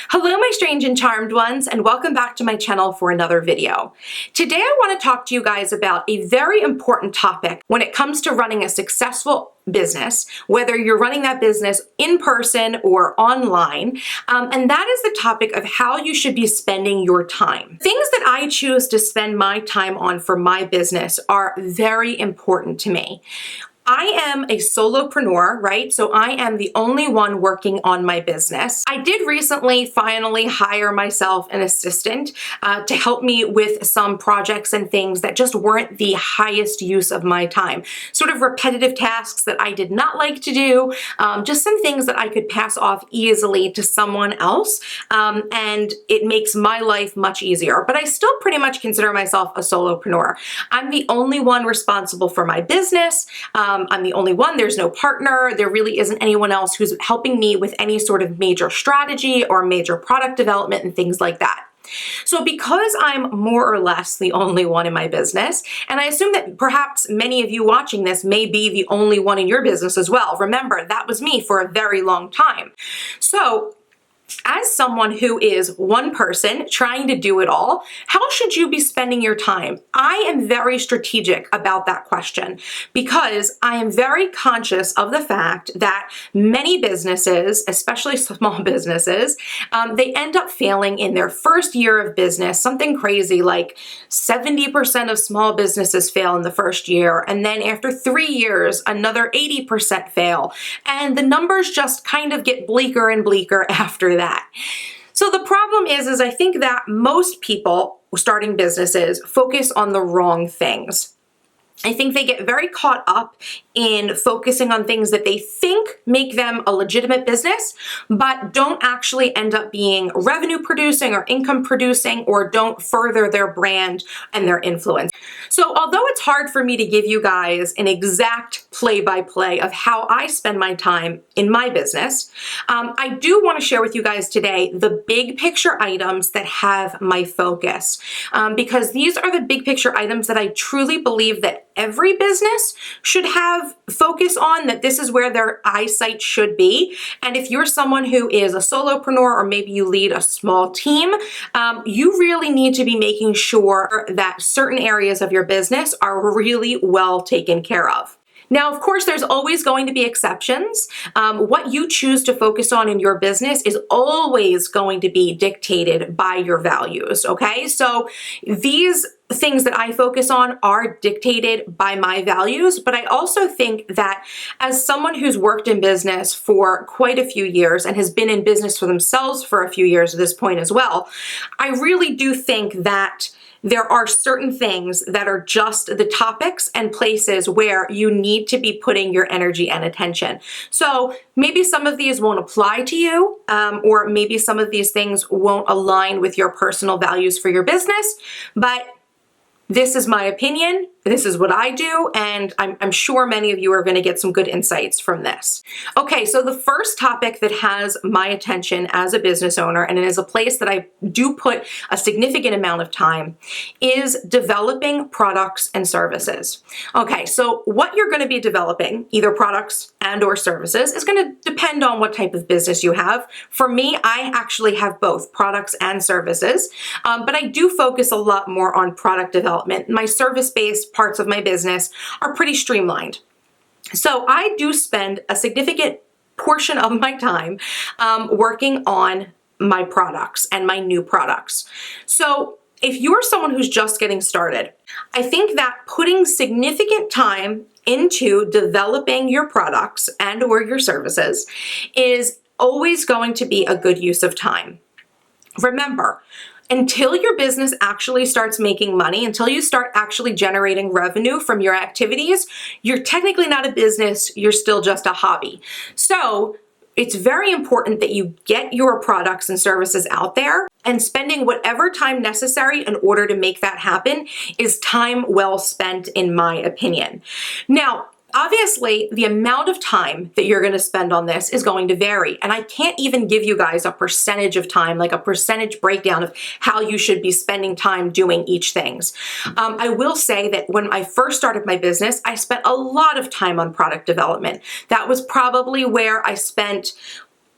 Hello my strange and charmed ones, and welcome back to my channel for another video. Today I want to talk to you guys about a very important topic when it comes to running a successful business, whether you're running that business in person or online, and that is the topic of how you should be spending your time. Things that I choose to spend my time on for my business are very important to me. I am a solopreneur, right? So I am the only one working on my business. I did recently finally hire myself an assistant to help me with some projects and things that just weren't the highest use of my time. Sort of repetitive tasks that I did not like to do, just some things that I could pass off easily to someone else, and it makes my life much easier. But I still pretty much consider myself a solopreneur. I'm the only one responsible for my business. I'm the only one, there's no partner, there really isn't anyone else who's helping me with any sort of major strategy or major product development and things like that. So because I'm more or less the only one in my business, and I assume that perhaps many of you watching this may be the only one in your business as well. Remember, that was me for a very long time. So as someone who is one person trying to do it all, how should you be spending your time? I am very strategic about that question because I am very conscious of the fact that many businesses, especially small businesses, they end up failing in their first year of business. Something crazy like 70% of small businesses fail in the first year, and then after 3 years, another 80% fail, and the numbers just kind of get bleaker and bleaker after that. So the problem is I think that most people starting businesses focus on the wrong things. I think they get very caught up in focusing on things that they think make them a legitimate business, but don't actually end up being revenue producing or income producing, or don't further their brand and their influence. So although it's hard for me to give you guys an exact play-by-play of how I spend my time in my business, I do want to share with you guys today the big picture items that have my focus, because these are the big picture items that I truly believe that every business should have focus on, that this is where their eyesight should be. And if you're someone who is a solopreneur, or maybe you lead a small team, you really need to be making sure that certain areas of your business are really well taken care of. Now, of course, there's always going to be exceptions. What you choose to focus on in your business is always going to be dictated by your values, okay? So these things that I focus on are dictated by my values, but I also think that as someone who's worked in business for quite a few years and has been in business for themselves for a few years at this point as well, I really do think that there are certain things that are just the topics and places where you need to be putting your energy and attention. So maybe some of these won't apply to you, or maybe some of these things won't align with your personal values for your business, but this is my opinion, this is what I do, and I'm sure many of you are going to get some good insights from this. Okay, so the first topic that has my attention as a business owner, and it is a place that I do put a significant amount of time, is developing products and services. Okay, so what you're going to be developing, either products and or services, is going to depend on what type of business you have. For me, I actually have both products and services, but I do focus a lot more on product development. My service-based parts of my business are pretty streamlined. So I do spend a significant portion of my time working on my products and my new products. So if you're someone who's just getting started, I think that putting significant time into developing your products and or your services is always going to be a good use of time. Remember, until your business actually starts making money, until you start actually generating revenue from your activities, you're technically not a business, you're still just a hobby. So it's very important that you get your products and services out there, and spending whatever time necessary in order to make that happen is time well spent, in my opinion. Now, obviously, the amount of time that you're going to spend on this is going to vary, and I can't even give you guys a percentage of time, like a percentage breakdown of how you should be spending time doing each things. I will say that when I first started my business, I spent a lot of time on product development. That was probably where I spent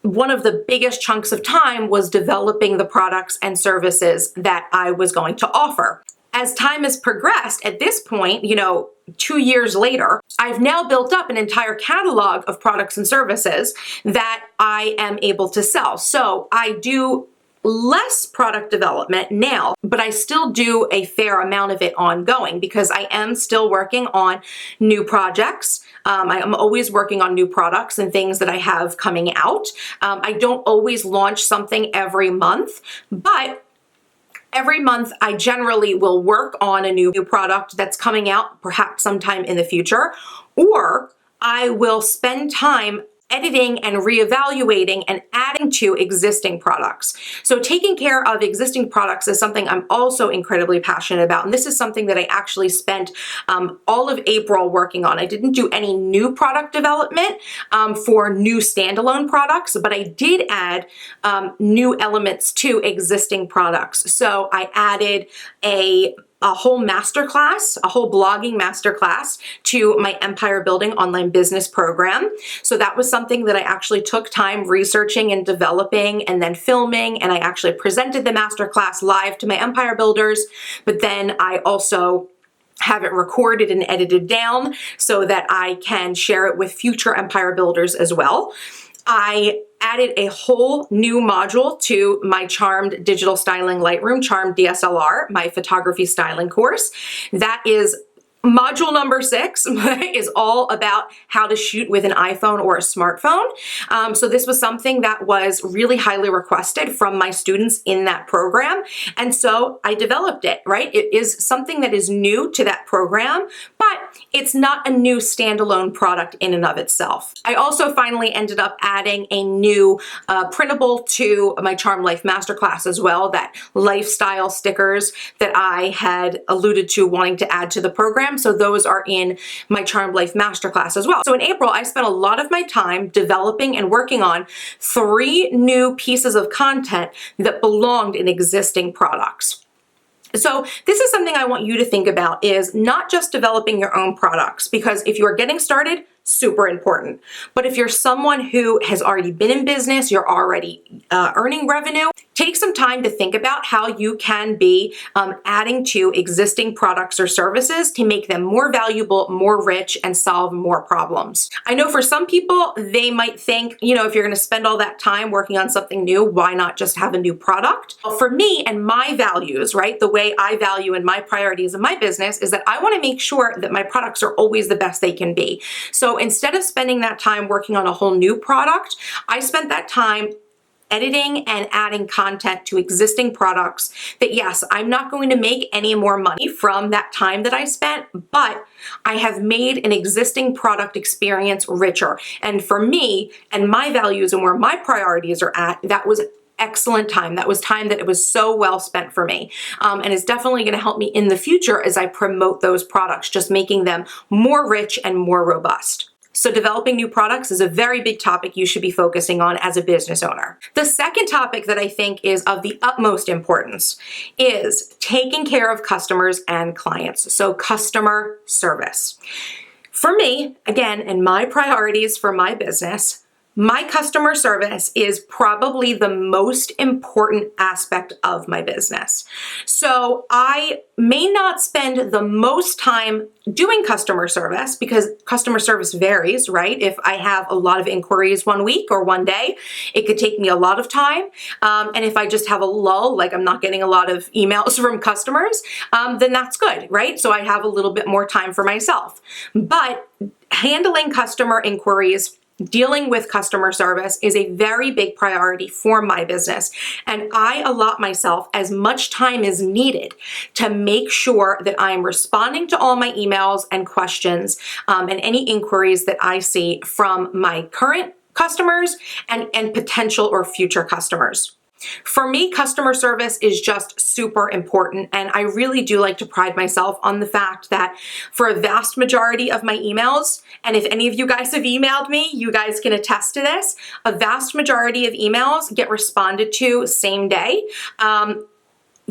one of the biggest chunks of time was developing the products and services that I was going to offer. As time has progressed, at this point, 2 years later, I've now built up an entire catalog of products and services that I am able to sell. So I do less product development now, but I still do a fair amount of it ongoing because I am still working on new projects. I am always working on new products and things that I have coming out. I don't always launch something every month, but every month I generally will work on a new product that's coming out perhaps sometime in the future, or I will spend time editing and reevaluating and adding to existing products. So taking care of existing products is something I'm also incredibly passionate about. And this is something that I actually spent all of April working on. I didn't do any new product development for new standalone products, but I did add new elements to existing products. So I added a whole masterclass, a whole blogging masterclass to my Empire Building Online Business program. So that was something that I actually took time researching and developing and then filming, and I actually presented the masterclass live to my Empire Builders, but then I also have it recorded and edited down so that I can share it with future Empire Builders as well. I added a whole new module to my Charmed Digital Styling Lightroom, Charmed DSLR, my photography styling course. That is module number 6 is all about how to shoot with an iPhone or a smartphone. So this was something that was really highly requested from my students in that program. And so I developed it, right? It is something that is new to that program, but it's not a new standalone product in and of itself. I also finally ended up adding a new printable to my Charm Life Masterclass as well, that lifestyle stickers that I had alluded to wanting to add to the program. So those are in my Charmed Life Masterclass as well. So in April, I spent a lot of my time developing and working on 3 new pieces of content that belonged in existing products. So this is something I want you to think about, is not just developing your own products, because if you are getting started, super important. But if you're someone who has already been in business, you're already earning revenue, take some time to think about how you can be adding to existing products or services to make them more valuable, more rich, and solve more problems. I know for some people, they might think, if you're going to spend all that time working on something new, why not just have a new product? Well, for me and my values, right, the way I value and my priorities in my business is that I want to make sure that my products are always the best they can be. So instead of spending that time working on a whole new product, I spent that time editing and adding content to existing products that, yes, I'm not going to make any more money from that time that I spent, but I have made an existing product experience richer. And for me and my values and where my priorities are at, that was excellent time. That was time that it was so well spent for me, and is definitely going to help me in the future as I promote those products, just making them more rich and more robust. So developing new products is a very big topic you should be focusing on as a business owner. The second topic that I think is of the utmost importance is taking care of customers and clients. So customer service. For me, again, and my priorities for my business, my customer service is probably the most important aspect of my business. So I may not spend the most time doing customer service because customer service varies, right? If I have a lot of inquiries one week or one day, it could take me a lot of time. And if I just have a lull, like I'm not getting a lot of emails from customers, then that's good, right? So I have a little bit more time for myself. But handling customer inquiries, dealing with customer service is a very big priority for my business. And I allot myself as much time as needed to make sure that I'm responding to all my emails and questions and any inquiries that I see from my current customers and potential or future customers. For me, customer service is just super important, and I really do like to pride myself on the fact that for a vast majority of my emails, and if any of you guys have emailed me, you guys can attest to this, a vast majority of emails get responded to same day.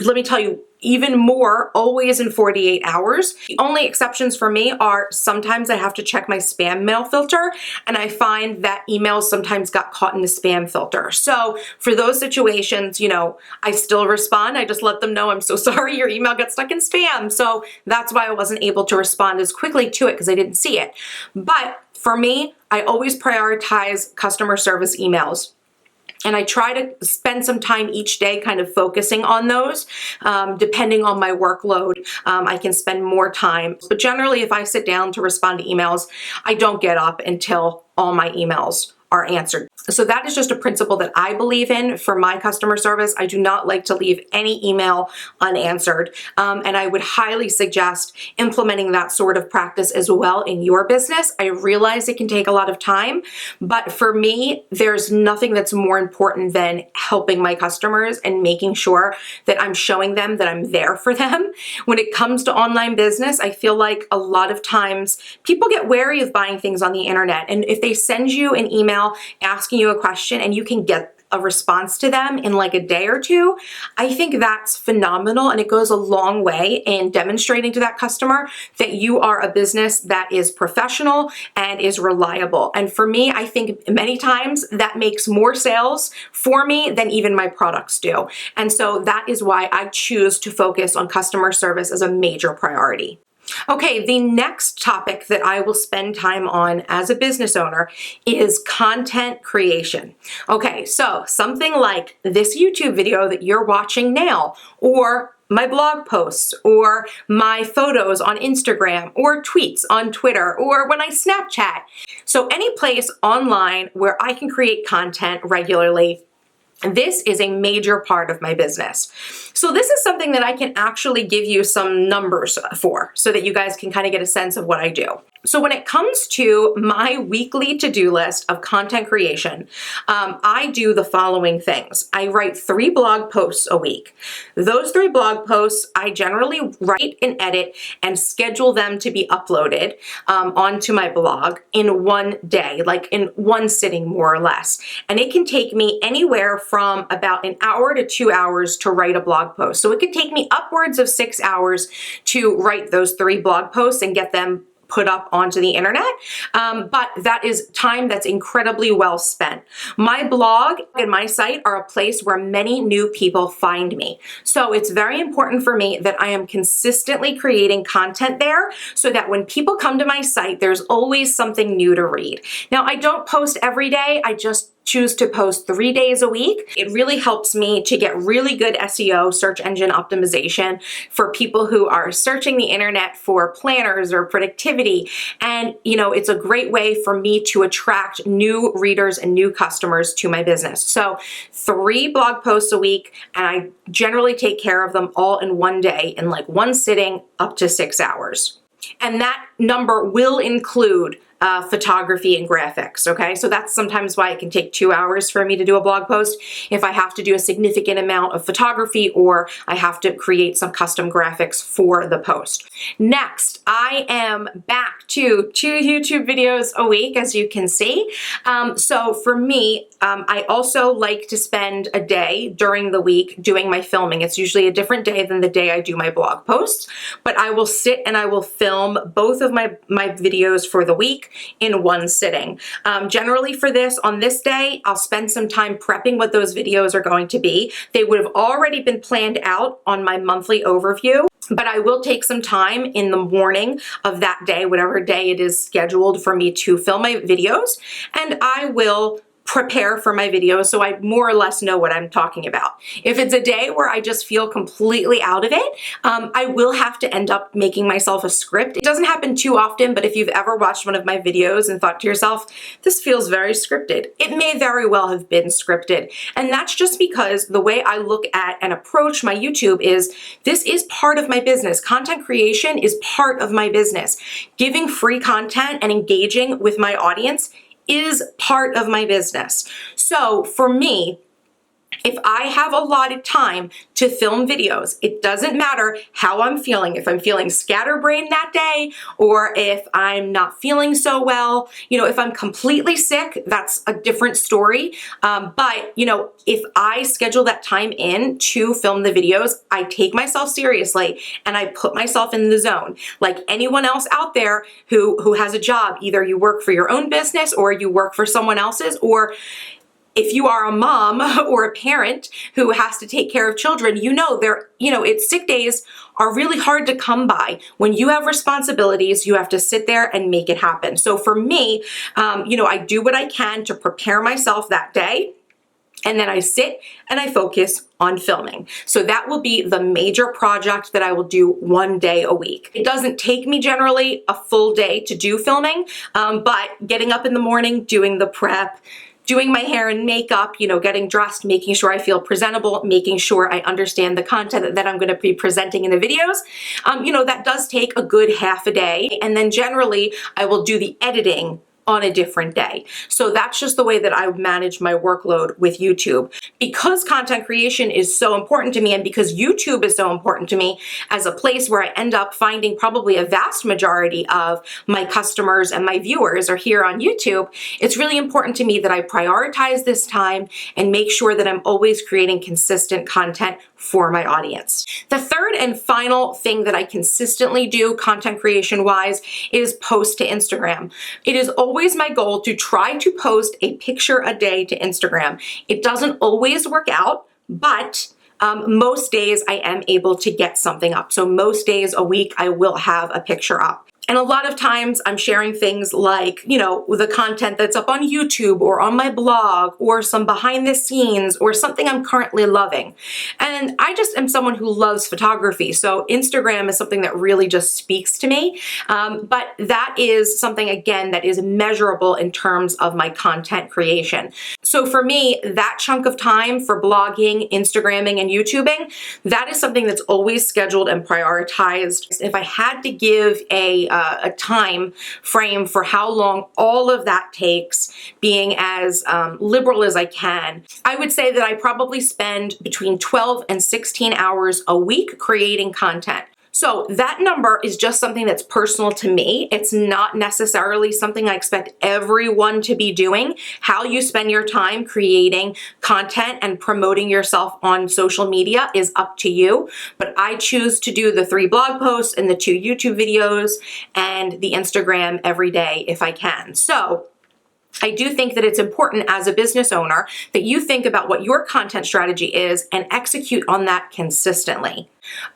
let me tell you, even more, always in 48 hours. The only exceptions for me are sometimes I have to check my spam mail filter, and I find that emails sometimes got caught in the spam filter. So for those situations, you know, I still respond. I just let them know, I'm so sorry, your email got stuck in spam. So that's why I wasn't able to respond as quickly to it, because I didn't see it. But for me, I always prioritize customer service emails. And I try to spend some time each day kind of focusing on those. Depending on my workload, I can spend more time. But generally, if I sit down to respond to emails, I don't get up until all my emails are answered. So that is just a principle that I believe in for my customer service. I do not like to leave any email unanswered. And I would highly suggest implementing that sort of practice as well in your business. I realize it can take a lot of time, but for me, there's nothing that's more important than helping my customers and making sure that I'm showing them that I'm there for them. When it comes to online business, I feel like a lot of times people get wary of buying things on the internet. And if they send you an email asking you a question and you can get a response to them in like a day or two, I think that's phenomenal, and it goes a long way in demonstrating to that customer that you are a business that is professional and is reliable. And for me, I think many times that makes more sales for me than even my products do. And so that is why I choose to focus on customer service as a major priority. Okay, the next topic that I will spend time on as a business owner is content creation. Okay, so something like this YouTube video that you're watching now, or my blog posts, or my photos on Instagram, or tweets on Twitter, or when I Snapchat. So any place online where I can create content regularly. This is a major part of my business. So this is something that I can actually give you some numbers for so that you guys can kind of get a sense of what I do. So when it comes to my weekly to-do list of content creation, I do the following things. I write 3 blog posts a week. Those 3 blog posts, I generally write and edit and schedule them to be uploaded onto my blog in one day, like in one sitting more or less. And it can take me anywhere from about an hour to 2 hours to write a blog post. So it could take me upwards of 6 hours to write those 3 blog posts and get them put up onto the internet, but that is time that's incredibly well spent. My blog and my site are a place where many new people find me. So it's very important for me that I am consistently creating content there so that when people come to my site, there's always something new to read. Now, I don't post every day. I just choose to post 3 days a week. It really helps me to get really good SEO, search engine optimization, for people who are searching the internet for planners or productivity. And, you know, it's a great way for me to attract new readers and new customers to my business. So 3 blog posts a week, and I generally take care of them all in one day in like one sitting, up to 6 hours. And that number will include photography and graphics, okay? So that's sometimes why it can take 2 hours for me to do a blog post if I have to do a significant amount of photography or I have to create some custom graphics for the post. Next, I am back to 2 YouTube videos a week, as you can see. So for me, I also like to spend a day during the week doing my filming. It's usually a different day than the day I do my blog posts, but I will sit and I will film both of my videos for the week in one sitting. Generally for this, on this day, I'll spend some time prepping what those videos are going to be. They would have already been planned out on my monthly overview, but I will take some time in the morning of that day, whatever day it is scheduled for me to film my videos, and I will prepare for my videos so I more or less know what I'm talking about. If it's a day where I just feel completely out of it, I will have to end up making myself a script. It doesn't happen too often, but if you've ever watched one of my videos and thought to yourself, this feels very scripted, it may very well have been scripted. And that's just because the way I look at and approach my YouTube is, this is part of my business. Content creation is part of my business. Giving free content and engaging with my audience is part of my business. So for me, If I have allotted time to film videos, it doesn't matter how I'm feeling. If I'm feeling scatterbrained that day, or if I'm not feeling so well, if I'm completely sick, that's a different story. But if I schedule that time in to film the videos, I take myself seriously and I put myself in the zone. Like anyone else out there who has a job, either you work for your own business or you work for someone else's, or if you are a mom or a parent who has to take care of children, it's sick days are really hard to come by. When you have responsibilities, you have to sit there and make it happen. So for me, I do what I can to prepare myself that day. And then I sit and I focus on filming. So that will be the major project that I will do one day a week. It doesn't take me generally a full day to do filming, but getting up in the morning, doing the prep, doing my hair and makeup, getting dressed, making sure I feel presentable, making sure I understand the content that I'm going to be presenting in the videos, that does take a good half a day. And then generally I will do the editing on a different day. So that's just the way that I manage my workload with YouTube. Because content creation is so important to me, and because YouTube is so important to me as a place where I end up finding probably a vast majority of my customers and my viewers are here on YouTube, it's really important to me that I prioritize this time and make sure that I'm always creating consistent content for my audience. The third and final thing that I consistently do content creation wise is post to Instagram. It is always my goal to try to post a picture a day to Instagram. It doesn't always work out, but most days I am able to get something up. So most days a week I will have a picture up. And a lot of times I'm sharing things like, the content that's up on YouTube or on my blog, or some behind the scenes, or something I'm currently loving. And I just am someone who loves photography. So Instagram is something that really just speaks to me. But that is something, again, that is measurable in terms of my content creation. So for me, that chunk of time for blogging, Instagramming, and YouTubing, that is something that's always scheduled and prioritized. If I had to give a time frame for how long all of that takes, being as liberal as I can, I would say that I probably spend between 12 and 16 hours a week creating content. So that number is just something that's personal to me. It's not necessarily something I expect everyone to be doing. How you spend your time creating content and promoting yourself on social media is up to you. But I choose to do the 3 blog posts and the 2 YouTube videos and the Instagram every day if I can. So I do think that it's important as a business owner that you think about what your content strategy is and execute on that consistently.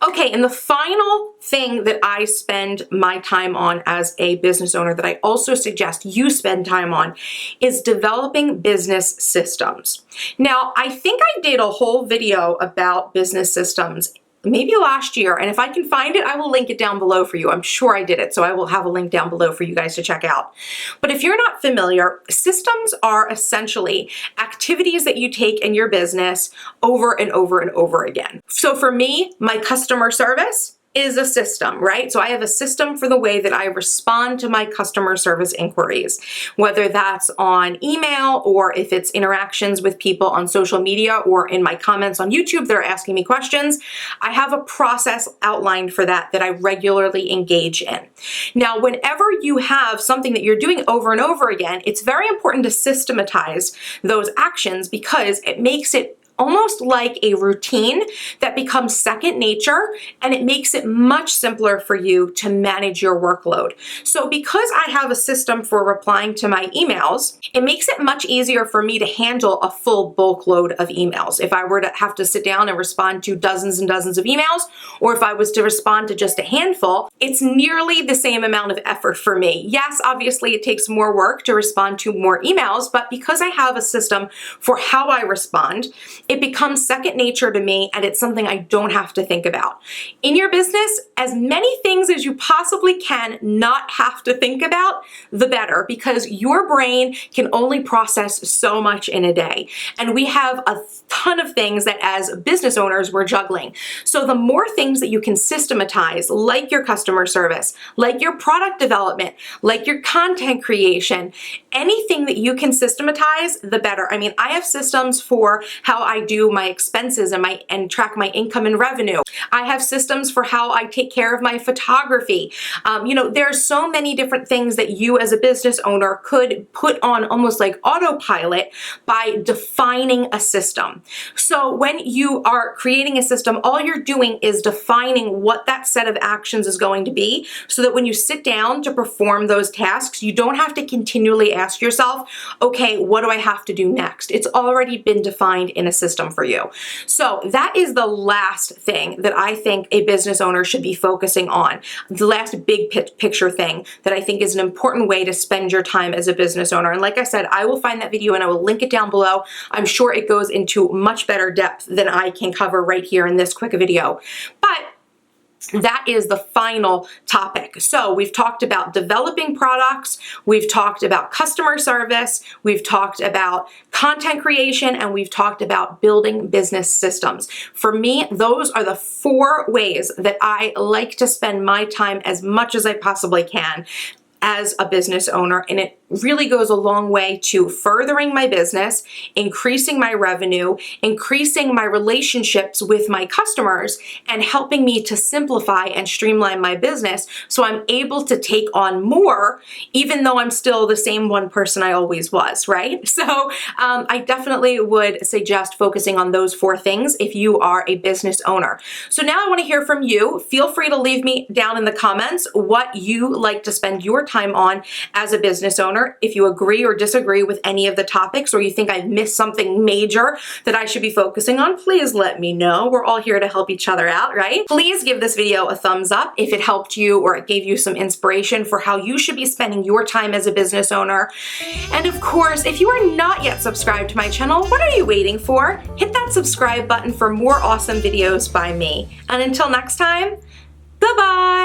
Okay, and the final thing that I spend my time on as a business owner that I also suggest you spend time on is developing business systems. Now, I think I did a whole video about business systems maybe last year, and if I can find it, I will link it down below for you. I'm sure I did it, so I will have a link down below for you guys to check out. But if you're not familiar, systems are essentially activities that you take in your business over and over and over again. So for me, my customer service is a system, right? So I have a system for the way that I respond to my customer service inquiries, whether that's on email or if it's interactions with people on social media or in my comments on YouTube that are asking me questions. I have a process outlined for that I regularly engage in. Now, whenever you have something that you're doing over and over again, it's very important to systematize those actions because it makes it almost like a routine that becomes second nature, and it makes it much simpler for you to manage your workload. So because I have a system for replying to my emails, it makes it much easier for me to handle a full bulk load of emails. If I were to have to sit down and respond to dozens and dozens of emails, or if I was to respond to just a handful, it's nearly the same amount of effort for me. Yes, obviously it takes more work to respond to more emails, but because I have a system for how I respond, it becomes second nature to me, and it's something I don't have to think about. In your business, as many things as you possibly can not have to think about, the better, because your brain can only process so much in a day. And we have a ton of things that as business owners we're juggling. So the more things that you can systematize, like your customer service, like your product development, like your content creation, anything that you can systematize, the better. I mean, I have systems for how I do my expenses and track my income and revenue. I have systems for how I take care of my photography. There's so many different things that you as a business owner could put on almost like autopilot by defining a system. So when you are creating a system, all you're doing is defining what that set of actions is going to be, so that when you sit down to perform those tasks, you don't have to continually ask yourself, okay, what do I have to do next? It's already been defined in a system for you. So that is the last thing that I think a business owner should be focusing on. The last big picture thing that I think is an important way to spend your time as a business owner. And like I said, I will find that video and I will link it down below. I'm sure it goes into much better depth than I can cover right here in this quick video. But that is the final topic. So we've talked about developing products, we've talked about customer service, we've talked about content creation, and we've talked about building business systems. For me, those are the 4 ways that I like to spend my time as much as I possibly can as a business owner, and it really goes a long way to furthering my business, increasing my revenue, increasing my relationships with my customers, and helping me to simplify and streamline my business so I'm able to take on more, even though I'm still the same one person I always was, right? So I definitely would suggest focusing on those 4 things if you are a business owner. So now I want to hear from you. Feel free to leave me down in the comments what you like to spend your time on as a business owner. If you agree or disagree with any of the topics, or you think I've missed something major that I should be focusing on, please let me know. We're all here to help each other out, right? Please give this video a thumbs up if it helped you or it gave you some inspiration for how you should be spending your time as a business owner. And of course, if you are not yet subscribed to my channel, what are you waiting for? Hit that subscribe button for more awesome videos by me. And until next time, bye-bye.